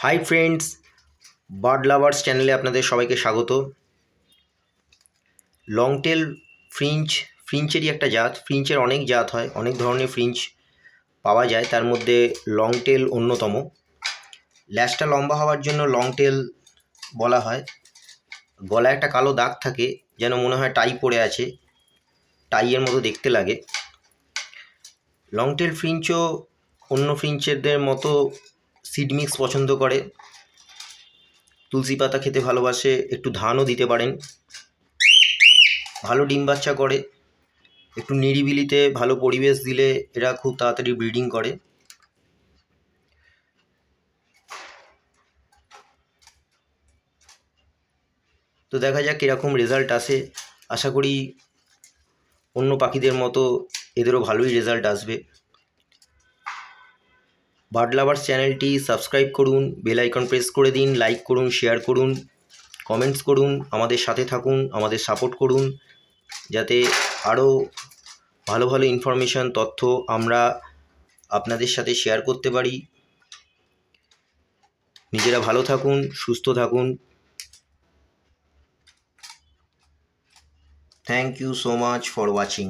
Hi friends, bird lovers চ্যানেলে আপনাদের সবাইকে স্বাগত। লংটেল ফ্রিঞ্চেরই একটা জাত। ফ্রিঞ্চের অনেক জাত হয়, অনেক ধরনের ফ্রিঞ্চ পাওয়া যায়, তার মধ্যে লংটেল অন্যতম। ল্যাজটা লম্বা হওয়ার জন্য লংটেল বলা হয়। গলায় একটা কালো দাগ থাকে, যেন মনে হয় টাই পড়ে আছে, টাইয়ের মতো দেখতে লাগে। লংটেল ফ্রিঞ্চও অন্য ফ্রিঞ্চেরদের মতো সিড মিক্স পছন্দ করে, তুলসী পাতা খেতে ভালোবাসে, একটু ধানও দিতে পারেন। ভালো ডিম বাচ্চা করে, একটু নিরিবিলিতে ভালো পরিবেশ দিলে এরা খুব তাড়াতাড়ি ব্রিডিং করে। তো দেখা যাক কীরকম রেজাল্ট আসে। আশা করি অন্য পাখিদের মতো এদেরও ভালোই রেজাল্ট আসবে। বার্ড লাভার্স চ্যানেলটি সাবস্ক্রাইব করুন, বেল আইকন প্রেস করে দিন, লাইক করুন, শেয়ার করুন, কমেন্টস করুন, আমাদের সাথে থাকুন, আমাদের সাপোর্ট করুন, যাতে আরও ভালো ভালো ইনফরমেশান, তথ্য আমরা আপনাদের সাথে শেয়ার করতে পারি। নিজেরা ভালো থাকুন, সুস্থ থাকুন। Thank you so much for watching.